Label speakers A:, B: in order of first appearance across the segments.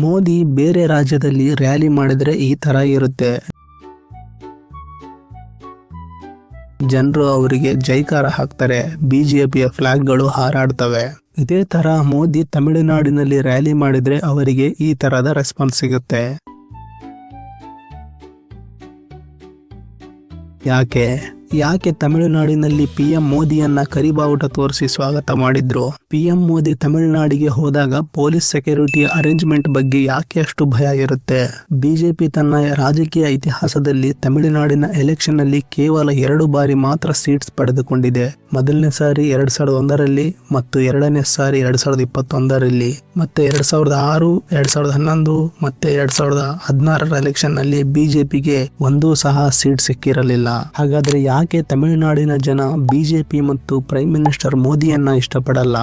A: ಮೋದಿ ಬೇರೆ ರಾಜ್ಯದಲ್ಲಿ ರ್ಯಾಲಿ ಮಾಡಿದ್ರೆ ಈ ತರ ಇರುತ್ತೆ. ಜನರು ಅವರಿಗೆ ಜೈಕಾರ ಹಾಕ್ತಾರೆ, ಬಿಜೆಪಿಯ ಫ್ಲಾಗ್ಗಳು ಹಾರಾಡ್ತವೆ. ಇದೇ ತರ ಮೋದಿ ತಮಿಳುನಾಡಿನಲ್ಲಿ ರ್ಯಾಲಿ ಮಾಡಿದ್ರೆ ಅವರಿಗೆ ಈ ತರದ ರೆಸ್ಪಾನ್ಸ್ ಸಿಗುತ್ತೆ. ಯಾಕೆ ತಮಿಳುನಾಡಿನಲ್ಲಿ ಪಿಎಂ ಮೋದಿಯನ್ನ ಕರಿಬಾವುಟ ತೋರಿಸಿ ಸ್ವಾಗತ ಮಾಡಿದ್ರು? ಪಿಎಂ ಮೋದಿ ತಮಿಳುನಾಡಿಗೆ ಹೋದಾಗ ಪೊಲೀಸ್ ಸೆಕ್ಯೂರಿಟಿ ಅರೇಂಜ್ಮೆಂಟ್ ಬಗ್ಗೆ ಯಾಕೆ ಅಷ್ಟು ಭಯ ಇರುತ್ತೆ? ಬಿಜೆಪಿ ತನ್ನ ರಾಜಕೀಯ ಇತಿಹಾಸದಲ್ಲಿ ತಮಿಳುನಾಡಿನ ಎಲೆಕ್ಷನ್ ನಲ್ಲಿ ಕೇವಲ 2 ಬಾರಿ ಮಾತ್ರ ಸೀಟ್ಸ್ ಪಡೆದುಕೊಂಡಿದೆ. ಮೊದಲನೇ ಸಾರಿ 2001ರಲ್ಲಿ ಮತ್ತು ಎರಡನೇ ಸಾರಿ 2021ರಲ್ಲಿ, ಮತ್ತೆ 2006, 2011 ಮತ್ತೆ 2016ರ ಎಲೆಕ್ಷನ್ ನಲ್ಲಿ ಬಿಜೆಪಿಗೆ ಒಂದೂ ಸಹ ಸೀಟ್ ಸಿಕ್ಕಿರಲಿಲ್ಲ. ಹಾಗಾದ್ರೆ ಯಾಕೆ ತಮಿಳುನಾಡಿನ ಜನ ಬಿಜೆಪಿ ಮತ್ತು ಪ್ರೈಮ್ ಮಿನಿಸ್ಟರ್ ಮೋದಿಯನ್ನ ಇಷ್ಟಪಡಲ್ಲ?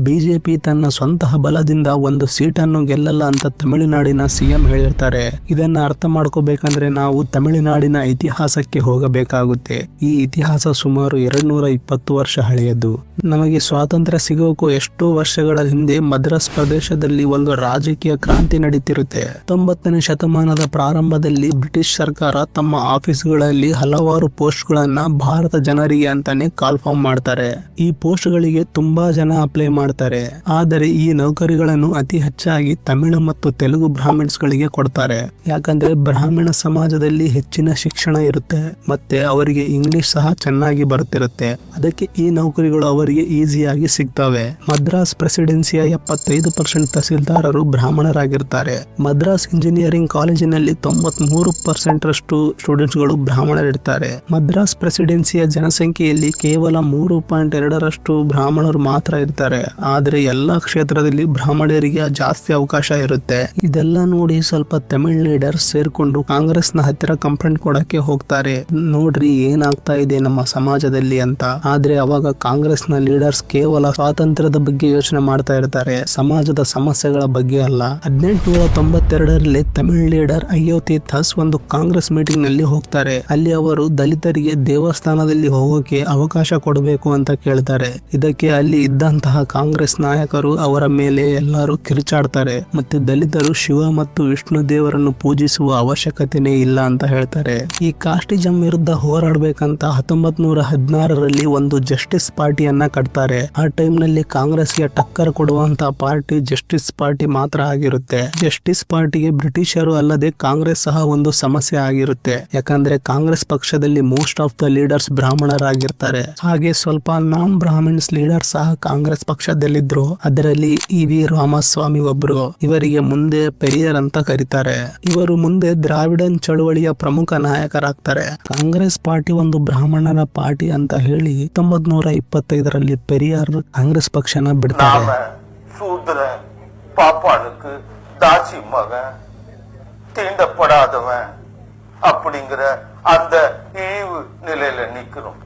A: ಬಿಜೆಪಿ ತನ್ನ ಸ್ವಂತ ಬಲದಿಂದ ಒಂದು ಸೀಟನ್ನು ಗೆಲ್ಲಲ್ಲ ಅಂತ ತಮಿಳುನಾಡಿನ ಸಿಎಂ ಹೇಳಿರ್ತಾರೆ. ಇದನ್ನ ಅರ್ಥ ಮಾಡ್ಕೋಬೇಕಂದ್ರೆ ನಾವು ತಮಿಳುನಾಡಿನ ಇತಿಹಾಸಕ್ಕೆ ಹೋಗಬೇಕಾಗುತ್ತೆ. ಈ ಇತಿಹಾಸ ಸುಮಾರು 220 ವರ್ಷ ಹಳೆಯದು. ನಮಗೆ ಸ್ವಾತಂತ್ರ್ಯ ಸಿಗೋಕು ಎಷ್ಟೋ ವರ್ಷಗಳ ಹಿಂದೆ ಮದ್ರಾಸ್ ಪ್ರದೇಶದಲ್ಲಿ ಒಂದು ರಾಜಕೀಯ ಕ್ರಾಂತಿ ನಡೀತಿರುತ್ತೆ. 19ನೇ ಶತಮಾನದ ಪ್ರಾರಂಭದಲ್ಲಿ ಬ್ರಿಟಿಷ್ ಸರ್ಕಾರ ತಮ್ಮ ಆಫೀಸ್ಗಳಲ್ಲಿ ಹಲವಾರು ಪೋಸ್ಟ್ಗಳನ್ನ ಭಾರತ ಜನರಿಗೆ ಅಂತಾನೆ ಕಾಲ್ಫಾರ್ಮ್ ಮಾಡ್ತಾರೆ. ಈ ಪೋಸ್ಟ್ಗಳಿಗೆ ತುಂಬಾ ಜನ ಅಪ್ಲೈ ಮಾಡ್ತಾರೆ. ಆದರೆ ಈ ನೌಕರಿಗಳನ್ನು ಅತಿ ಹೆಚ್ಚಾಗಿ ತಮಿಳು ಮತ್ತು ತೆಲುಗು ಬ್ರಾಹ್ಮಿಣ್ಸ್ ಗಳಿಗೆ ಕೊಡ್ತಾರೆ. ಯಾಕಂದ್ರೆ ಬ್ರಾಹ್ಮಣ ಸಮಾಜದಲ್ಲಿ ಹೆಚ್ಚಿನ ಶಿಕ್ಷಣ ಇರುತ್ತೆ ಮತ್ತೆ ಅವರಿಗೆ ಇಂಗ್ಲಿಷ್ ಸಹ ಚೆನ್ನಾಗಿ ಬರುತ್ತಿರುತ್ತೆ. ಅದಕ್ಕೆ ಈ ನೌಕರಿಗಳು ಅವರಿಗೆ ಈಸಿಯಾಗಿ ಸಿಗ್ತವೆ. ಮದ್ರಾಸ್ ಪ್ರೆಸಿಡೆನ್ಸಿಯ 75% ತಹಸೀಲ್ದಾರರು ಬ್ರಾಹ್ಮಣರಾಗಿರ್ತಾರೆ. ಮದ್ರಾಸ್ ಇಂಜಿನಿಯರಿಂಗ್ ಕಾಲೇಜಿನಲ್ಲಿ 93% ರಷ್ಟು ಸ್ಟೂಡೆಂಟ್ಸ್ ಗಳು ಬ್ರಾಹ್ಮಣರಿರ್ತಾರೆ. ಮದ್ರಾಸ್ ಪ್ರೆಸಿಡೆನ್ಸಿಯ ಜನಸಂಖ್ಯೆಯಲ್ಲಿ ಕೇವಲ 3.2 ರಷ್ಟು ಬ್ರಾಹ್ಮಣರು ಮಾತ್ರ ಇರ್ತಾರೆ. ಆದ್ರೆ ಎಲ್ಲಾ ಕ್ಷೇತ್ರದಲ್ಲಿ ಬ್ರಾಹ್ಮಣರಿಗೆ ಜಾಸ್ತಿ ಅವಕಾಶ ಇರುತ್ತೆ. ಇದೆಲ್ಲ ನೋಡಿ ಸ್ವಲ್ಪ ತಮಿಳ್ ಲೀಡರ್ಸ್ ಸೇರ್ಕೊಂಡು ಕಾಂಗ್ರೆಸ್ ನ ಹತ್ತಿರ ಕಂಪ್ಲೇಂಟ್ ಕೊಡಕ್ಕೆ ಹೋಗ್ತಾರೆ. ನೋಡ್ರಿ ಏನಾಗ್ತಾ ಇದೆ ನಮ್ಮ ಸಮಾಜದಲ್ಲಿ ಅಂತ. ಆದ್ರೆ ಅವಾಗ ಕಾಂಗ್ರೆಸ್ ನ ಲೀಡರ್ಸ್ ಕೇವಲ ಸ್ವಾತಂತ್ರ್ಯದ ಬಗ್ಗೆ ಯೋಚನೆ ಮಾಡ್ತಾ ಇರ್ತಾರೆ, ಸಮಾಜದ ಸಮಸ್ಯೆಗಳ ಬಗ್ಗೆ ಅಲ್ಲ. 1892ರಲ್ಲಿ ತಮಿಳ್ ಲೀಡರ್ ಅಯೋತಿ ಥಸ್ ಒಂದು ಕಾಂಗ್ರೆಸ್ ಮೀಟಿಂಗ್ ನಲ್ಲಿ ಹೋಗ್ತಾರೆ. ಅಲ್ಲಿ ಅವರು ದಲಿತರಿಗೆ ದೇವಸ್ಥಾನದಲ್ಲಿ ಹೋಗೋಕೆ ಅವಕಾಶ ಕೊಡಬೇಕು ಅಂತ ಕೇಳ್ತಾರೆ. ಇದಕ್ಕೆ ಅಲ್ಲಿ ಇದ್ದಂತಹ ಕಾಂಗ್ರೆಸ್ ನಾಯಕರು ಅವರ ಮೇಲೆ ಎಲ್ಲರೂ ಕಿರುಚಾಡ್ತಾರೆ. ಮತ್ತೆ ದಲಿತರು ಶಿವ ಮತ್ತು ವಿಷ್ಣು ದೇವರನ್ನು ಪೂಜಿಸುವ ಅವಶ್ಯಕತೆನೇ ಇಲ್ಲ ಅಂತ ಹೇಳ್ತಾರೆ. ಈ ಕಾಸ್ಟಿಜಂ ವಿರುದ್ಧ ಹೋರಾಡಬೇಕಂತ 1916ರಲ್ಲಿ ಒಂದು ಜಸ್ಟಿಸ್ ಪಾರ್ಟಿಯನ್ನ ಕಟ್ತಾರೆ. ಆ ಟೈಮ್ ನಲ್ಲಿ ಕಾಂಗ್ರೆಸ್ಗೆ ಟಕ್ಕರ್ ಕೊಡುವಂತ ಪಾರ್ಟಿ ಜಸ್ಟಿಸ್ ಪಾರ್ಟಿ ಮಾತ್ರ ಆಗಿರುತ್ತೆ. ಜಸ್ಟಿಸ್ ಪಾರ್ಟಿಗೆ ಬ್ರಿಟಿಷರು ಅಲ್ಲದೆ ಕಾಂಗ್ರೆಸ್ ಸಹ ಒಂದು ಸಮಸ್ಯೆ ಆಗಿರುತ್ತೆ. ಯಾಕಂದ್ರೆ ಕಾಂಗ್ರೆಸ್ ಪಕ್ಷದಲ್ಲಿ ಮೋಸ್ಟ್ ಆಫ್ ದ ಲೀಡರ್ಸ್ ಬ್ರಾಹ್ಮಣರಾಗಿರ್ತಾರೆ. ಹಾಗೆ ಸ್ವಲ್ಪ ನಾನ್ ಬ್ರಾಹ್ಮಿನ್ಸ್ ಲೀಡರ್ ಸಹ ಕಾಂಗ್ರೆಸ್ ಪಕ್ಷದಲ್ಲಿದ್ರು. ಅದರಲ್ಲಿ ವಿ ರಾಮಸ್ವಾಮಿ ಒಬ್ರು. ಇವರಿಗೆ ಮುಂದೆ ಪೆರಿಯರ್ ಅಂತ ಕರೀತಾರೆ. ಇವರು ಮುಂದೆ ದ್ರಾವಿಡನ್ ಚಳುವಳಿಯ ಪ್ರಮುಖ ನಾಯಕರಾಗ್ತಾರೆ. ಕಾಂಗ್ರೆಸ್ ಪಾರ್ಟಿ ಒಂದು ಬ್ರಾಹ್ಮಣರ ಪಾರ್ಟಿ ಅಂತ ಹೇಳಿ 1925ರಲ್ಲಿ ಪೆರಿಯಾರ್ ಕಾಂಗ್ರೆಸ್ ಪಕ್ಷನ ಬಿಡ್ತಾರೆ.
B: சூத்திர பாப்பானுக்கு தாசி மகன் தீண்டப்படாதவன் அப்படிங்கிற அந்த இழிவு நிலையில நிக்கிறோம்.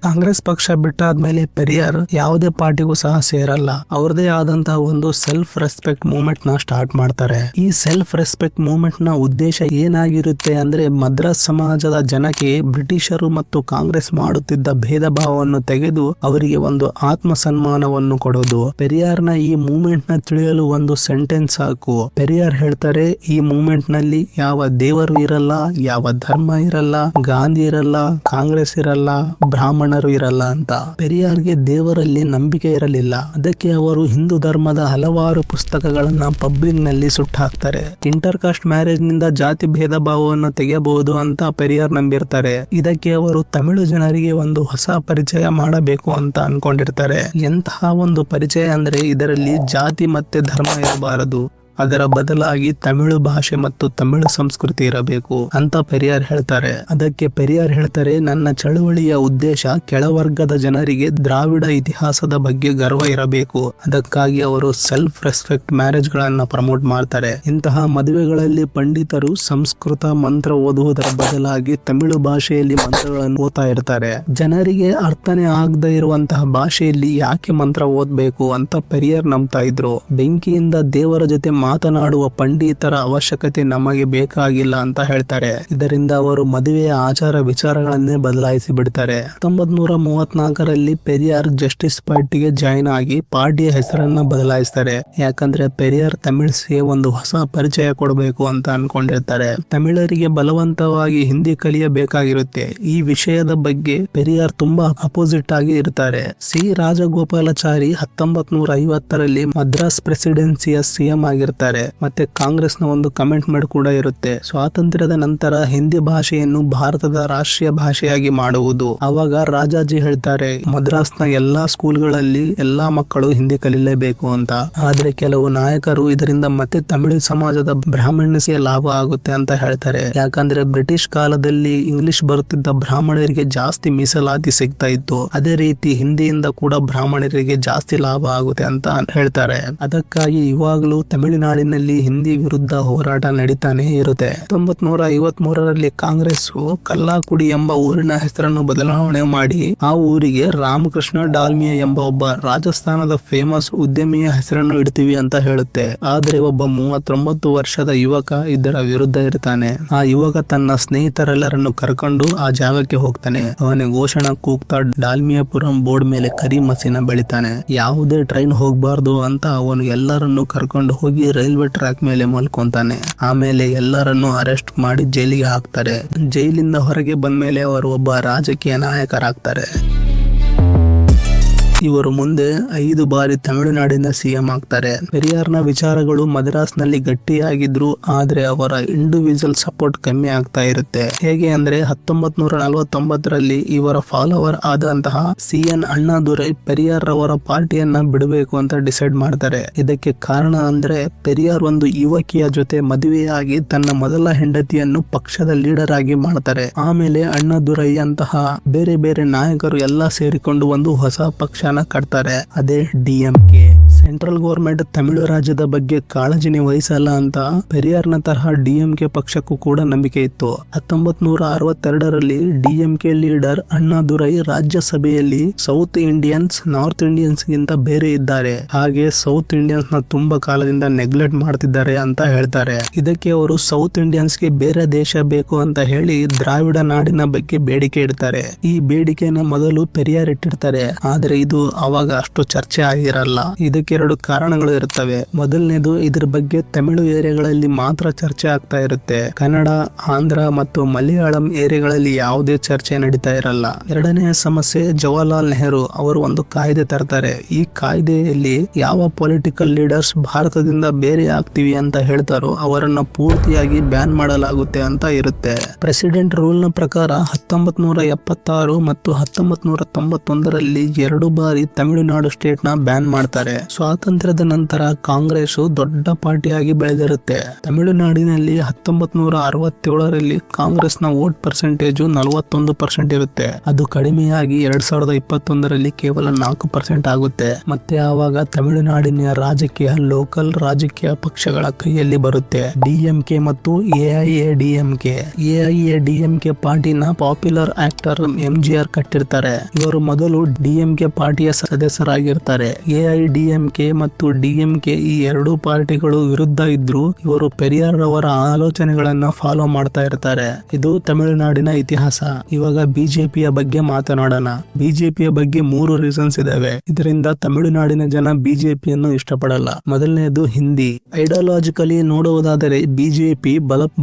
A: ಕಾಂಗ್ರೆಸ್ ಪಕ್ಷ ಬಿಟ್ಟಾದ್ಮೇಲೆ ಪೆರಿಯಾರ್ ಯಾವುದೇ ಪಾರ್ಟಿಗೂ ಸಹ ಸೇರಲ್ಲ. ಅವ್ರದೇ ಆದಂತಹ ಒಂದು ಸೆಲ್ಫ್ ರೆಸ್ಪೆಕ್ಟ್ ಮೂವ್ಮೆಂಟ್ ನ ಸ್ಟಾರ್ಟ್ ಮಾಡ್ತಾರೆ. ಈ ಸೆಲ್ಫ್ ರೆಸ್ಪೆಕ್ಟ್ ಮೂವ್ಮೆಂಟ್ ನ ಉದ್ದೇಶ ಏನಾಗಿರುತ್ತೆ ಅಂದ್ರೆ ಮದ್ರಾಸ್ ಸಮಾಜದ ಜನಕ್ಕೆ ಬ್ರಿಟಿಷರು ಮತ್ತು ಕಾಂಗ್ರೆಸ್ ಮಾಡುತ್ತಿದ್ದ ಭೇದ ಭಾವವನ್ನು ತೆಗೆದು ಅವರಿಗೆ ಒಂದು ಆತ್ಮ ಸನ್ಮಾನವನ್ನು ಕೊಡೋದು. ಪೆರಿಯಾರ್ ನ ಈ ಮೂವ್ಮೆಂಟ್ ನ ತಿಳಿಯಲು ಒಂದು ಸೆಂಟೆನ್ಸ್ ಸಾಕು. ಪೆರಿಯಾರ್ ಹೇಳ್ತಾರೆ, ಈ ಮೂವ್ಮೆಂಟ್ ನಲ್ಲಿ ಯಾವ ದೇವರು ಇರಲ್ಲ, ಯಾವ ಧರ್ಮ ಇರಲ್ಲ, ಗಾಂಧಿ ಇರಲ್ಲ, ಕಾಂಗ್ರೆಸ್ ಇರಲ್ಲ, ಬ್ರಾಹ್ಮಣರು ಇರಲ್ಲ ಅಂತ. ಪೆರಿಯಾರ್ಗೆ ದೇವರಲ್ಲಿ ನಂಬಿಕೆ ಇರಲಿಲ್ಲ. ಅದಕ್ಕೆ ಅವರು ಹಿಂದೂ ಧರ್ಮದ ಹಲವಾರು ಪುಸ್ತಕಗಳನ್ನ ಪಬ್ಲಿಕ್ ನಲ್ಲಿ ಸುಟ್ಟು ಹಾಕ್ತಾರೆ. ಇಂಟರ್ ಕಾಸ್ಟ್ ಮ್ಯಾರೇಜ್ ನಿಂದ ಜಾತಿ ಭೇದ ಭಾವವನ್ನು ತೆಗೆಯಬಹುದು ಅಂತ ಪೆರಿಯಾರ್ ನಂಬಿರ್ತಾರೆ. ಇದಕ್ಕೆ ಅವರು ತಮಿಳು ಜನರಿಗೆ ಒಂದು ಹೊಸ ಪರಿಚಯ ಮಾಡಬೇಕು ಅಂತ ಅನ್ಕೊಂಡಿರ್ತಾರೆ. ಎಂತಹ ಒಂದು ಪರಿಚಯ ಅಂದ್ರೆ ಇದರಲ್ಲಿ ಜಾತಿ ಮತ್ತೆ ಧರ್ಮ ಇರಬಾರದು, ಅದರ ಬದಲಾಗಿ ತಮಿಳು ಭಾಷೆ ಮತ್ತು ತಮಿಳು ಸಂಸ್ಕೃತಿ ಇರಬೇಕು ಅಂತ ಪೆರಿಯಾರ್ ಹೇಳ್ತಾರೆ. ಅದಕ್ಕೆ ಪೆರಿಯಾರ್ ಹೇಳ್ತಾರೆ, ನನ್ನ ಚಳವಳಿಯ ಉದ್ದೇಶ ಕೆಳವರ್ಗದ ಜನರಿಗೆ ದ್ರಾವಿಡ ಇತಿಹಾಸದ ಬಗ್ಗೆ ಗರ್ವ ಇರಬೇಕು. ಅದಕ್ಕಾಗಿ ಅವರು ಸೆಲ್ಫ್ ರೆಸ್ಪೆಕ್ಟ್ ಮ್ಯಾರೇಜ್ ಗಳನ್ನ ಪ್ರಮೋಟ್ ಮಾಡ್ತಾರೆ. ಇಂತಹ ಮದುವೆಗಳಲ್ಲಿ ಪಂಡಿತರು ಸಂಸ್ಕೃತ ಮಂತ್ರ ಓದುವುದರ ಬದಲಾಗಿ ತಮಿಳು ಭಾಷೆಯಲ್ಲಿ ಮಂತ್ರಗಳನ್ನು ಓದ್ತಾ ಇರ್ತಾರೆ. ಜನರಿಗೆ ಅರ್ಥನೇ ಆಗದೆ ಇರುವಂತಹ ಭಾಷೆಯಲ್ಲಿ ಯಾಕೆ ಮಂತ್ರ ಓದ್ಬೇಕು ಅಂತ ಪೆರಿಯಾರ್ ನಂಬ್ತಾ ಇದ್ರು. ಬೆಂಕಿಯಿಂದ ದೇವರ ಜೊತೆ ಮಾತನಾಡುವ ಪಂಡಿತರ ಅವಶ್ಯಕತೆ ನಮಗೆ ಬೇಕಾಗಿಲ್ಲ ಅಂತ ಹೇಳ್ತಾರೆ. ಇದರಿಂದ ಅವರು ಮದುವೆಯ ಆಚಾರ ವಿಚಾರಗಳನ್ನೇ ಬದಲಾಯಿಸಿ ಬಿಡ್ತಾರೆ. 1934ರಲ್ಲಿ ಪೆರಿಯಾರ್ ಜಸ್ಟಿಸ್ ಪಾರ್ಟಿಗೆ ಜಾಯಿನ್ ಆಗಿ ಪಾರ್ಟಿಯ ಹೆಸರನ್ನ ಬದಲಾಯಿಸ್ತಾರೆ. ಯಾಕಂದ್ರೆ ಪೆರಿಯಾರ್ ತಮಿಳ್ಸ್ಗೆ ಒಂದು ಹೊಸ ಪರಿಚಯ ಕೊಡಬೇಕು ಅಂತ ಅನ್ಕೊಂಡಿರ್ತಾರೆ. ತಮಿಳರಿಗೆ ಬಲವಂತವಾಗಿ ಹಿಂದಿ ಕಲಿಯಬೇಕಾಗಿರುತ್ತೆ. ಈ ವಿಷಯದ ಬಗ್ಗೆ ಪೆರಿಯಾರ್ ತುಂಬಾ ಅಪೋಸಿಟ್ ಆಗಿ ಇರ್ತಾರೆ. ಸಿ ರಾಜಗೋಪಾಲಾಚಾರಿ 1950ರಲ್ಲಿ ಮದ್ರಾಸ್ ಪ್ರೆಸಿಡೆನ್ಸಿಯ ಸಿಎಂ ಆಗಿರ್ತಾರೆ. ಮತ್ತೆ ಕಾಂಗ್ರೆಸ್ನ ಒಂದು ಕಮೆಂಟ್ಮೆಂಟ್ ಕೂಡ ಇರುತ್ತೆ, ಸ್ವಾತಂತ್ರ್ಯದ ನಂತರ ಹಿಂದಿ ಭಾಷೆಯನ್ನು ಭಾರತದ ರಾಷ್ಟ್ರೀಯ ಭಾಷೆಯಾಗಿ ಮಾಡುವುದು. ಅವಾಗ ರಾಜಾಜಿ ಹೇಳ್ತಾರೆ, ಮದ್ರಾಸ್ನ ಎಲ್ಲಾ ಸ್ಕೂಲ್ಗಳಲ್ಲಿ ಎಲ್ಲಾ ಮಕ್ಕಳು ಹಿಂದಿ ಕಲಿಯಲೇಬೇಕು ಅಂತ. ಆದ್ರೆ ಕೆಲವು ನಾಯಕರು ಇದರಿಂದ ಮತ್ತೆ ತಮಿಳು ಸಮಾಜದ ಬ್ರಾಹ್ಮಣ್ಯಕ್ಕೆ ಲಾಭ ಆಗುತ್ತೆ ಅಂತ ಹೇಳ್ತಾರೆ. ಯಾಕಂದ್ರೆ ಬ್ರಿಟಿಷ್ ಕಾಲದಲ್ಲಿ ಇಂಗ್ಲಿಷ್ ಬರುತ್ತಿದ್ದ ಬ್ರಾಹ್ಮಣರಿಗೆ ಜಾಸ್ತಿ ಮೀಸಲಾತಿ ಸಿಗ್ತಾ ಇತ್ತು. ಅದೇ ರೀತಿ ಹಿಂದಿಯಿಂದ ಕೂಡ ಬ್ರಾಹ್ಮಣರಿಗೆ ಜಾಸ್ತಿ ಲಾಭ ಆಗುತ್ತೆ ಅಂತ ಹೇಳ್ತಾರೆ. ಅದಕ್ಕಾಗಿ ಇವಾಗಲೂ ತಮಿಳುನಾಡಿನಲ್ಲಿ ಹಿಂದಿ ವಿರುದ್ಧ ಹೋರಾಟ ನಡೀತಾನೆ ಇರುತ್ತೆ. 1953ರಲ್ಲಿ ಕಾಂಗ್ರೆಸ್ ಕಲ್ಲಾಕುಡಿ ಎಂಬ ಊರಿನ ಹೆಸರನ್ನು ಬದಲಾವಣೆ ಮಾಡಿ ಆ ಊರಿಗೆ ರಾಮಕೃಷ್ಣ ಡಾಲ್ಮಿಯಾ ಎಂಬ ಒಬ್ಬ ರಾಜಸ್ಥಾನದ ಫೇಮಸ್ ಉದ್ಯಮಿಯ ಹೆಸರನ್ನು ಇಡ್ತೀವಿ ಅಂತ ಹೇಳುತ್ತೆ. ಆದ್ರೆ ಒಬ್ಬ 39 ವರ್ಷದ ಯುವಕ ಇದರ ವಿರುದ್ಧ ಇರ್ತಾನೆ. ಆ ಯುವಕ ತನ್ನ ಸ್ನೇಹಿತರೆಲ್ಲರನ್ನು ಕರ್ಕೊಂಡು ಆ ಜಾಗಕ್ಕೆ ಹೋಗ್ತಾನೆ. ಅವನಿಗೆ ಘೋಷಣೆ ಕೂಗ್ತಾ ಡಾಲ್ಮಿಯಾಪುರಂ ಬೋರ್ಡ್ ಮೇಲೆ ಕರಿ ಮಸಿನ ಬೆಳಿತಾನೆ. ಯಾವುದೇ ಟ್ರೈನ್ ಹೋಗ್ಬಾರ್ದು ಅಂತ ಅವನು ಎಲ್ಲರನ್ನು ಕರ್ಕೊಂಡು ಹೋಗಿ ರೈಲ್ವೆ ಟ್ರ್ಯಾಕ್ ಮೇಲೆ ಮಲ್ಕೊಂತಾನೆ. ಆಮೇಲೆ ಎಲ್ಲರನ್ನು ಅರೆಸ್ಟ್ ಮಾಡಿ ಜೈಲಿಗೆ ಹಾಕ್ತಾರೆ. ಜೈಲಿಂದ ಹೊರಗೆ ಬಂದ್ಮೇಲೆ ಅವರು ಒಬ್ಬ ರಾಜಕೀಯ ನಾಯಕರಾಗ್ತಾರೆ. ಇವರು ಮುಂದೆ 5 ಬಾರಿ ತಮಿಳುನಾಡಿನ ಸಿಎಂ ಆಗ್ತಾರೆ. ಪೆರಿಯಾರ್ನ ವಿಚಾರಗಳು ಮದ್ರಾಸ್ನಲ್ಲಿ ಗಟ್ಟಿಯಾಗಿದ್ರು, ಆದ್ರೆ ಅವರ ಇಂಡಿವಿಜುವಲ್ ಸಪೋರ್ಟ್ ಕಮ್ಮಿ ಆಗ್ತಾ ಇರುತ್ತೆ. ಹೇಗೆ ಅಂದ್ರೆ 1949ರಲ್ಲಿ ಇವರ ಫಾಲೋವರ್ ಆದಂತಹ CN ಅಣ್ಣಾದುರೈ ಪೆರಿಯಾರ್ ಅವರ ಪಾರ್ಟಿಯನ್ನ ಬಿಡಬೇಕು ಅಂತ ಡಿಸೈಡ್ ಮಾಡ್ತಾರೆ. ಇದಕ್ಕೆ ಕಾರಣ ಅಂದ್ರೆ ಪೆರಿಯಾರ್ ಒಂದು ಯುವಕಿಯ ಜೊತೆ ಮದುವೆಯಾಗಿ ತನ್ನ ಮೊದಲ ಹೆಂಡತಿಯನ್ನು ಪಕ್ಷದ ಲೀಡರ್ ಆಗಿ ಮಾಡ್ತಾರೆ. ಆಮೇಲೆ ಅಣ್ಣಾದುರೈ ಅಂತಹ ಬೇರೆ ಬೇರೆ ನಾಯಕರು ಎಲ್ಲ ಸೇರಿಕೊಂಡು ಒಂದು ಹೊಸ ಪಕ್ಷ ಕಟ್ತಾರೆ. ಅದೇ DMK. ಸೆಂಟ್ರಲ್ ಗೌರ್ಮೆಂಟ್ ತಮಿಳು ರಾಜ್ಯದ ಬಗ್ಗೆ ಕಾಳಜಿನಿ ವಹಿಸಲ್ಲ ಅಂತ ಪೆರಿಯಾರ್ನ ತರಹ DMK ಪಕ್ಷಕ್ಕೂ ಕೂಡ ನಂಬಿಕೆ ಇತ್ತು. 1962ರಲ್ಲಿ DMK ಲೀಡರ್ ಅಣ್ಣಾದುರೈ ರಾಜ್ಯಸಭೆಯಲ್ಲಿ ಸೌತ್ ಇಂಡಿಯನ್ಸ್ ನಾರ್ತ್ ಇಂಡಿಯನ್ಸ್ ಗಿಂತ ಬೇರೆ ಇದ್ದಾರೆ, ಹಾಗೆ ಸೌತ್ ಇಂಡಿಯನ್ಸ್ ನ ತುಂಬಾ ಕಾಲದಿಂದ ನೆಗ್ಲೆಕ್ಟ್ ಮಾಡ್ತಿದ್ದಾರೆ ಅಂತ ಹೇಳ್ತಾರೆ. ಇದಕ್ಕೆ ಅವರು ಸೌತ್ ಇಂಡಿಯನ್ಸ್ಗೆ ಬೇರೆ ದೇಶ ಬೇಕು ಅಂತ ಹೇಳಿ ದ್ರಾವಿಡ ನಾಡಿನ ಬಗ್ಗೆ ಬೇಡಿಕೆ ಇಡ್ತಾರೆ. ಈ ಬೇಡಿಕೆನ ಮೊದಲು ಪೆರಿಯಾರ್ ಇಟ್ಟಿರ್ತಾರೆ, ಆದ್ರೆ ಇದು ಅವಾಗ ಅಷ್ಟು ಚರ್ಚೆ ಆಗಿರಲ್ಲ. ಇದಕ್ಕೆ 2 ಕಾರಣಗಳು ಇರುತ್ತವೆ. ಮೊದಲನೇದು, ಇದ್ರ ಬಗ್ಗೆ ತಮಿಳು ಏರಿಯಾಗಳಲ್ಲಿ ಮಾತ್ರ ಚರ್ಚೆ ಆಗ್ತಾ ಇರುತ್ತೆ. ಕನ್ನಡ, ಆಂಧ್ರ ಮತ್ತು ಮಲಯಾಳಂ ಏರಿಯಾಗಳಲ್ಲಿ ಯಾವುದೇ ಚರ್ಚೆ ನಡೀತಾ ಇರಲ್ಲ. ಎರಡನೆಯ ಸಮಸ್ಯೆ, ಜವಾಹರ್ಲಾಲ್ ನೆಹರು ಅವರು ಒಂದು ಕಾಯ್ದೆ ತರ್ತಾರೆ. ಈ ಕಾಯ್ದೆಯಲ್ಲಿ ಯಾವ ಪೊಲಿಟಿಕಲ್ ಲೀಡರ್ಸ್ ಭಾರತದಿಂದ ಬೇರೆ ಆಗ್ತೀವಿ ಅಂತ ಹೇಳ್ತಾರೋ ಅವರನ್ನ ಪೂರ್ತಿಯಾಗಿ ಬ್ಯಾನ್ ಮಾಡಲಾಗುತ್ತೆ ಅಂತ ಇರುತ್ತೆ. ಪ್ರೆಸಿಡೆಂಟ್ ರೂಲ್ ನ ಪ್ರಕಾರ 1976 ಮತ್ತು 1991ರಲ್ಲಿ 2 ಬಾರಿ ತಮಿಳುನಾಡು ಸ್ಟೇಟ್ ನ ಬ್ಯಾನ್ ಮಾಡ್ತಾರೆ. ಸ್ವಾತಂತ್ರ್ಯದ ನಂತರ ಕಾಂಗ್ರೆಸ್ ದೊಡ್ಡ ಪಾರ್ಟಿಯಾಗಿ ಬೆಳೆದಿರುತ್ತೆ. ತಮಿಳುನಾಡಿನಲ್ಲಿ 1967ರಲ್ಲಿ ಕಾಂಗ್ರೆಸ್ ನ ವೋಟ್ ಪರ್ಸೆಂಟೇಜ್ 41% ಇರುತ್ತೆ. ಅದು ಕಡಿಮೆಯಾಗಿ 2021ರಲ್ಲಿ ಕೇವಲ 4% ಆಗುತ್ತೆ. ಮತ್ತೆ ಆವಾಗ ತಮಿಳುನಾಡಿನ ರಾಜಕೀಯ ಲೋಕಲ್ ರಾಜಕೀಯ ಪಕ್ಷಗಳ ಕೈಯಲ್ಲಿ ಬರುತ್ತೆ. DMK ಮತ್ತು AIADMK. AIADMK ಪಾರ್ಟಿನ ಪಾಪ್ಯುಲರ್ ಆಕ್ಟರ್ MGR ಕಟ್ಟಿರ್ತಾರೆ. ಇವರು ಮೊದಲು DMK ಪಾರ್ಟಿಯ ಸದಸ್ಯರಾಗಿರ್ತಾರೆ. AIADMK ಮತ್ತು DMK ಈ 2 ಪಾರ್ಟಿಗಳು ವಿರುದ್ಧ ಇದ್ರು ಇವರು ಪೆರಿಯಾರ್ ಅವರ ಆಲೋಚನೆಗಳನ್ನ ಫಾಲೋ ಮಾಡ್ತಾ ಇರ್ತಾರೆ. ಇದು ತಮಿಳುನಾಡಿನ ಇತಿಹಾಸ. ಇವಾಗ ಬಿಜೆಪಿಯ ಬಗ್ಗೆ ಮಾತನಾಡೋಣ. ಬಿಜೆಪಿಯ ಬಗ್ಗೆ 3 ರೀಸನ್ಸ್ ಇದಾವೆ ಇದರಿಂದ ತಮಿಳುನಾಡಿನ ಜನ ಬಿಜೆಪಿಯನ್ನು ಇಷ್ಟಪಡಲ್ಲ. ಮೊದಲನೇದು ಹಿಂದಿ. ಐಡಿಯಾಲಜಿಕಲಿ ನೋಡುವುದಾದರೆ ಬಿಜೆಪಿ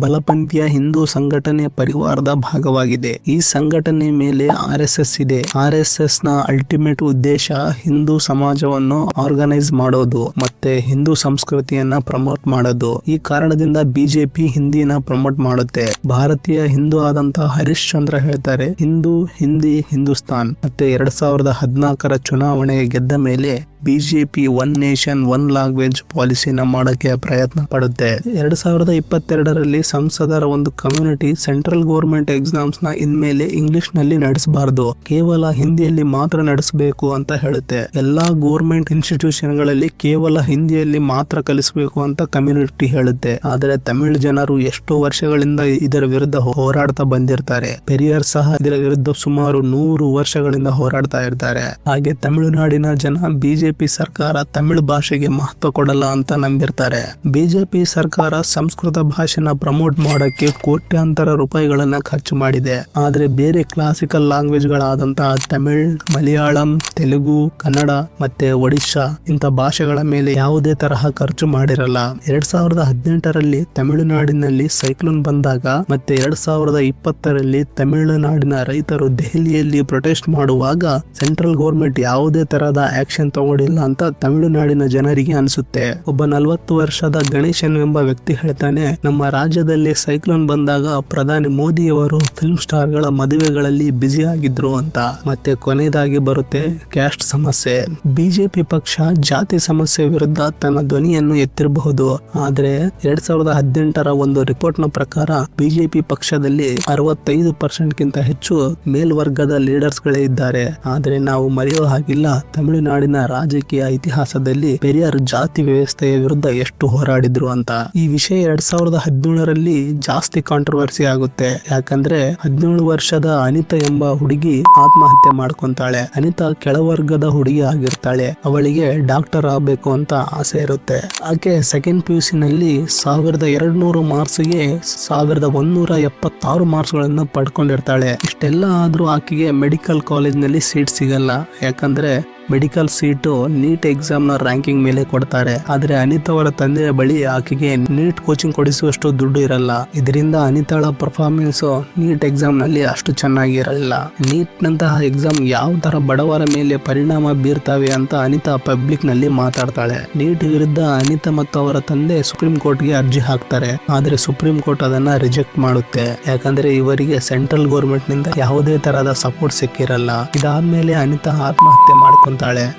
A: ಬಲಪಂಥೀಯ ಹಿಂದೂ ಸಂಘಟನೆಯ ಪರಿವಾರದ ಭಾಗವಾಗಿದೆ. ಈ ಸಂಘಟನೆ ಮೇಲೆ RSS ಇದೆ. RSS ನ ಅಲ್ಟಿಮೇಟ್ ಉದ್ದೇಶ ಹಿಂದೂ ಸಮಾಜವನ್ನು ಆರ್ಗನೈಸ್ ಮಾಡೋದು ಮತ್ತೆ ಹಿಂದೂ ಸಂಸ್ಕೃತಿಯನ್ನ ಪ್ರಮೋಟ್ ಮಾಡೋದು. ಈ ಕಾರಣದಿಂದ ಬಿಜೆಪಿ ಹಿಂದಿನ ಪ್ರಮೋಟ್ ಮಾಡುತ್ತೆ. ಭಾರತೀಯ ಹಿಂದೂ ಆದಂತಹ ಹರೀಶ್ ಚಂದ್ರ ಹೇಳ್ತಾರೆ, ಹಿಂದೂ, ಹಿಂದಿ, ಹಿಂದೂಸ್ತಾನ್. ಮತ್ತೆ 2014ರ ಚುನಾವಣೆ ಗೆದ್ದ ಮೇಲೆ ಬಿಜೆಪಿ 1 ನೇಷನ್ 1 ಲ್ಯಾಂಗ್ವೇಜ್ ಪಾಲಿಸಿನ ಮಾಡಕ್ಕೆ ಪ್ರಯತ್ನ ಪಡುತ್ತೆ. 2022ರಲ್ಲಿ ಸಂಸದರ ಒಂದು ಕಮ್ಯುನಿಟಿ ಸೆಂಟ್ರಲ್ ಗೌರ್ಮೆಂಟ್ ಎಕ್ಸಾಮ್ಸ್ ನ ಇನ್ಮೇಲೆ ಇಂಗ್ಲಿಷ್ ನಲ್ಲಿ ನಡೆಸಬಾರದು, ಕೇವಲ ಹಿಂದಿಯಲ್ಲಿ ಮಾತ್ರ ನಡೆಸಬೇಕು ಅಂತ ಹೇಳುತ್ತೆ. ಎಲ್ಲಾ ಗೌರ್ಮೆಂಟ್ ಇನ್ಸ್ಟಿಟ್ಯೂಷನ್ ಶಾಲೆಗಳಲ್ಲಿ ಕೇವಲ ಹಿಂದಿಯಲ್ಲಿ ಮಾತ್ರ ಕಲಿಸಬೇಕು ಅಂತ ಕಮ್ಯುನಿಟಿ ಹೇಳುತ್ತೆ. ಆದರೆ ತಮಿಳು ಜನರು ಎಷ್ಟೋ ವರ್ಷಗಳಿಂದ ಇದರ ವಿರುದ್ಧ ಹೋರಾಡ್ತಾ ಬಂದಿರ್ತಾರೆ. ಪೆರಿಯಾರ್ ಸಹ ಇದರ ವಿರುದ್ಧ ಸುಮಾರು 100 ವರ್ಷಗಳಿಂದ ಹೋರಾಡ್ತಾ ಇರ್ತಾರೆ. ಹಾಗೆ ತಮಿಳುನಾಡಿನ ಜನ ಬಿಜೆಪಿ ಸರ್ಕಾರ ತಮಿಳು ಭಾಷೆಗೆ ಮಹತ್ವ ಕೊಡಲ್ಲ ಅಂತ ನಂಬಿರ್ತಾರೆ. ಬಿಜೆಪಿ ಸರ್ಕಾರ ಸಂಸ್ಕೃತ ಭಾಷೆನ ಪ್ರಮೋಟ್ ಮಾಡೋಕೆ ಕೋಟ್ಯಾಂತರ ರೂಪಾಯಿಗಳನ್ನ ಖರ್ಚು ಮಾಡಿದೆ. ಆದ್ರೆ ಬೇರೆ ಕ್ಲಾಸಿಕಲ್ ಲ್ಯಾಂಗ್ವೇಜ್ ಗಳಾದಂತಹ ತಮಿಳ್, ಮಲಯಾಳಂ, ತೆಲುಗು, ಕನ್ನಡ ಮತ್ತೆ ಒಡಿಶಾ ಇಂಥ ಭಾಷೆಗಳ ಮೇಲೆ ಯಾವುದೇ ತರಹ ಖರ್ಚು ಮಾಡಿರಲ್ಲ. 2018ರಲ್ಲಿ ತಮಿಳುನಾಡಿನಲ್ಲಿ ಸೈಕ್ಲೋನ್ ಬಂದಾಗ ಮತ್ತೆ 2020ರಲ್ಲಿ ತಮಿಳುನಾಡಿನ ರೈತರು ದೆಹಲಿಯಲ್ಲಿ ಪ್ರೊಟೆಸ್ಟ್ ಮಾಡುವಾಗ ಸೆಂಟ್ರಲ್ ಗೌರ್ಮೆಂಟ್ ಯಾವುದೇ ತರಹದ ಆಕ್ಷನ್ ತಗೊಂಡಿಲ್ಲ ಅಂತ ತಮಿಳುನಾಡಿನ ಜನರಿಗೆ ಅನಿಸುತ್ತೆ. ಒಬ್ಬ 40 ವರ್ಷದ ಗಣೇಶನ್ ಎಂಬ ವ್ಯಕ್ತಿ ಹೇಳ್ತಾನೆ, ನಮ್ಮ ರಾಜ್ಯದಲ್ಲಿ ಸೈಕ್ಲೋನ್ ಬಂದಾಗ ಪ್ರಧಾನಿ ಮೋದಿಯವರು ಫಿಲ್ಮ್ ಸ್ಟಾರ್ ಗಳ ಮದುವೆಗಳಲ್ಲಿ ಬ್ಯುಸಿ ಆಗಿದ್ರು ಅಂತ. ಮತ್ತೆ ಕೊನೆಯದಾಗಿ ಬರುತ್ತೆ ಕ್ಯಾಸ್ಟ್ ಸಮಸ್ಯೆ. ಬಿಜೆಪಿ ಪಕ್ಷ ಜಾತಿ ಸಮಸ್ಯೆ ವಿರುದ್ಧ ತನ್ನ ಧ್ವನಿಯನ್ನು ಎತ್ತಿರಬಹುದು. ಆದ್ರೆ 2018ರ ಒಂದು ರಿಪೋರ್ಟ್ ನ ಪ್ರಕಾರ ಬಿಜೆಪಿ ಪಕ್ಷದಲ್ಲಿ 65% ಗಿಂತ ಹೆಚ್ಚು ಮೇಲ್ವರ್ಗದ ಲೀಡರ್ಸ್ ಗಳೇ ಇದ್ದಾರೆ. ಆದ್ರೆ ನಾವು ಮರೆಯೋ ಹಾಗಿಲ್ಲ, ತಮಿಳುನಾಡಿನ ರಾಜಕೀಯ ಇತಿಹಾಸದಲ್ಲಿ ಪೆರಿಯಾರ್ ಜಾತಿ ವ್ಯವಸ್ಥೆಯ ವಿರುದ್ಧ ಎಷ್ಟು ಹೋರಾಡಿದ್ರು ಅಂತ. ಈ ವಿಷಯ 2017ರಲ್ಲಿ ಜಾಸ್ತಿ ಕಾಂಟ್ರವರ್ಸಿ ಆಗುತ್ತೆ. ಯಾಕಂದ್ರೆ 17 ವರ್ಷದ ಅನಿತಾ ಎಂಬ ಹುಡುಗಿ ಆತ್ಮಹತ್ಯೆ ಮಾಡ್ಕೊಂತಾಳೆ. ಅನಿತಾ ಕೆಳವರ್ಗದ ಹುಡುಗಿ ಆಗಿರ್ತಾಳೆ. ಅವಳಿಗೆ ಡಾಕ್ಟರ್ ಆಗ್ಬೇಕು ಅಂತ ಆಸೆ ಇರುತ್ತೆ. ಆಕೆ ಸೆಕೆಂಡ್ PUC ನಲ್ಲಿ 1200 ಮಾರ್ಕ್ಸ್ಗೆ 1176 ಮಾರ್ಕ್ಸ್ ಗಳನ್ನ ಪಡ್ಕೊಂಡಿರ್ತಾಳೆ. ಇಷ್ಟೆಲ್ಲ ಆದ್ರೂ ಆಕೆಗೆ ಮೆಡಿಕಲ್ ಕಾಲೇಜ್ ನಲ್ಲಿ ಸೀಟ್ ಸಿಗಲ್ಲ. ಯಾಕಂದ್ರೆ ಮೆಡಿಕಲ್ ಸೀಟು ನೀಟ್ ಎಕ್ಸಾಮ್ ನ ರ್ಯಾಂಕಿಂಗ್ ಮೇಲೆ ಕೊಡ್ತಾರೆ. ಆದ್ರೆ ಅನಿತಾ ಅವರ ತಂದೆಯ ಬಳಿ ಆಕೆಗೆ ನೀಟ್ ಕೋಚಿಂಗ್ ಕೊಡಿಸುವಷ್ಟು ದುಡ್ಡು ಇರಲ್ಲ. ಇದರಿಂದ ಅನಿತಾಳ ಪರ್ಫಾರ್ಮೆನ್ಸ್ ನೀಟ್ ಎಕ್ಸಾಮ್ ನಲ್ಲಿ ಅಷ್ಟು ಚೆನ್ನಾಗಿರಲಿಲ್ಲ. ನೀಟ್ ನಂತಹ ಎಕ್ಸಾಮ್ ಯಾವ ತರ ಬಡವರ ಮೇಲೆ ಪರಿಣಾಮ ಬೀರ್ತಾವೆ ಅಂತ ಅನಿತಾ ಪಬ್ಲಿಕ್ ನಲ್ಲಿ ಮಾತಾಡ್ತಾಳೆ. ನೀಟ್ ವಿರುದ್ಧ ಅನಿತಾ ಮತ್ತು ಅವರ ತಂದೆ ಸುಪ್ರೀಂ ಕೋರ್ಟ್ ಗೆ ಅರ್ಜಿ ಹಾಕ್ತಾರೆ. ಆದ್ರೆ ಸುಪ್ರೀಂ ಕೋರ್ಟ್ ಅದನ್ನ ರಿಜೆಕ್ಟ್ ಮಾಡುತ್ತೆ. ಯಾಕಂದ್ರೆ ಇವರಿಗೆ ಸೆಂಟ್ರಲ್ ಗೌರ್ಮೆಂಟ್ ನಿಂದ ಯಾವುದೇ ತರಹದ ಸಪೋರ್ಟ್ ಸಿಕ್ಕಿರಲ್ಲ. ಇದಾದ್ಮೇಲೆ ಅನಿತಾ ಆತ್ಮಹತ್ಯೆ ಮಾಡ್ಕೊಂಡು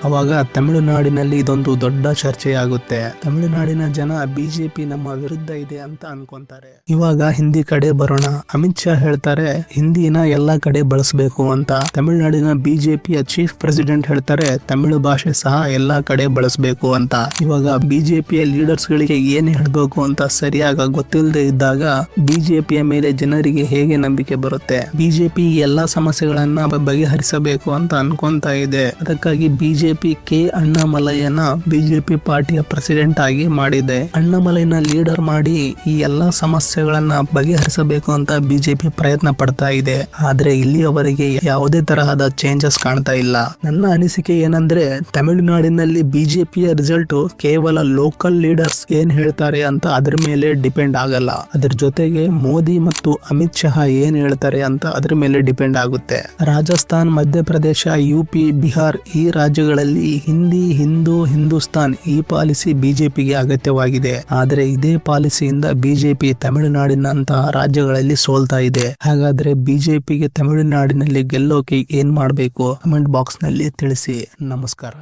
A: ಅವಾಗ ತಮಿಳುನಾಡಿನಲ್ಲಿ ಇದೊಂದು ದೊಡ್ಡ ಚರ್ಚೆಯಾಗುತ್ತೆ. ತಮಿಳುನಾಡಿನ ಜನ ಬಿಜೆಪಿ ನಮ್ಮ ವಿರುದ್ಧ ಇದೆ ಅಂತ ಅನ್ಕೊಂತಾರೆ. ಇವಾಗ ಹಿಂದಿ ಕಡೆ ಬರೋಣ. ಅಮಿತ್ ಶಾ ಹೇಳ್ತಾರೆ ಹಿಂದಿನ ಎಲ್ಲಾ ಕಡೆ ಬಳಸಬೇಕು ಅಂತ. ತಮಿಳುನಾಡಿನ ಬಿಜೆಪಿಯ ಚೀಫ್ ಪ್ರೆಸಿಡೆಂಟ್ ಹೇಳ್ತಾರೆ ತಮಿಳು ಭಾಷೆ ಸಹ ಎಲ್ಲಾ ಕಡೆ ಬಳಸಬೇಕು ಅಂತ. ಇವಾಗ ಬಿಜೆಪಿಯ ಲೀಡರ್ಸ್ ಗಳಿಗೆ ಏನ್ ಹೇಳ್ಬೇಕು ಅಂತ ಸರಿಯಾಗಿ ಗೊತ್ತಿಲ್ಲದೆ ಇದ್ದಾಗ ಬಿಜೆಪಿಯ ಮೇಲೆ ಜನರಿಗೆ ಹೇಗೆ ನಂಬಿಕೆ ಬರುತ್ತೆ? ಬಿಜೆಪಿ ಎಲ್ಲಾ ಸಮಸ್ಯೆಗಳನ್ನ ಬಗೆಹರಿಸಬೇಕು ಅಂತ ಅನ್ಕೊಂತ ಇದೆ. ಅದಕ್ಕಾಗಿ ಬಿಜೆಪಿ ಕೆ ಅಣ್ಣಾಮಲೈಯನ್ನ ಬಿಜೆಪಿ ಪಾರ್ಟಿಯ ಪ್ರೆಸಿಡೆಂಟ್ ಆಗಿ ಮಾಡಿದೆ. ಅಣ್ಣಾಮಲೈನ ಲೀಡರ್ ಮಾಡಿ ಈ ಎಲ್ಲಾ ಸಮಸ್ಯೆಗಳನ್ನ ಬಗೆಹರಿಸಬೇಕು ಅಂತ ಬಿಜೆಪಿ ಪ್ರಯತ್ನ ಪಡ್ತಾ ಇದೆ. ಆದ್ರೆ ಇಲ್ಲಿಯವರೆಗೆ ಯಾವುದೇ ತರಹದ ಚೇಂಜಸ್ ಕಾಣ್ತಾ ಇಲ್ಲ. ನನ್ನ ಅನಿಸಿಕೆ ಏನಂದ್ರೆ ತಮಿಳುನಾಡಿನಲ್ಲಿ ಬಿಜೆಪಿಯ ರಿಸಲ್ಟ್ ಕೇವಲ ಲೋಕಲ್ ಲೀಡರ್ಸ್ ಏನ್ ಹೇಳ್ತಾರೆ ಅಂತ ಅದ್ರ ಮೇಲೆ ಡಿಪೆಂಡ್ ಆಗಲ್ಲ. ಅದ್ರ ಜೊತೆಗೆ ಮೋದಿ ಮತ್ತು ಅಮಿತ್ ಶಾ ಏನ್ ಹೇಳ್ತಾರೆ ಅಂತ ಅದ್ರ ಮೇಲೆ ಡಿಪೆಂಡ್ ಆಗುತ್ತೆ. ರಾಜಸ್ಥಾನ್, ಮಧ್ಯಪ್ರದೇಶ, UP, ಬಿಹಾರ್ ಈ ರಾಜ್ಯಗಳಲ್ಲಿ ಹಿಂದಿ, ಹಿಂದೂ, ಹಿಂದೂಸ್ತಾನ್ ಈ ಪಾಲಿಸಿ ಬಿಜೆಪಿಗೆ ಅಗತ್ಯವಾಗಿದೆ. ಆದರೆ ಇದೇ ಪಾಲಿಸಿಯಿಂದ ಬಿಜೆಪಿ ತಮಿಳುನಾಡಿನಂತಹ ರಾಜ್ಯಗಳಲ್ಲಿ ಸೋಲ್ತಾ ಇದೆ. ಹಾಗಾದ್ರೆ ಬಿಜೆಪಿಗೆ ತಮಿಳುನಾಡಿನಲ್ಲಿ ಗೆಲ್ಲೋಕೆ ಏನ್ ಮಾಡಬೇಕು? ಕಮೆಂಟ್ ಬಾಕ್ಸ್ ನಲ್ಲಿ ತಿಳಿಸಿ. ನಮಸ್ಕಾರ.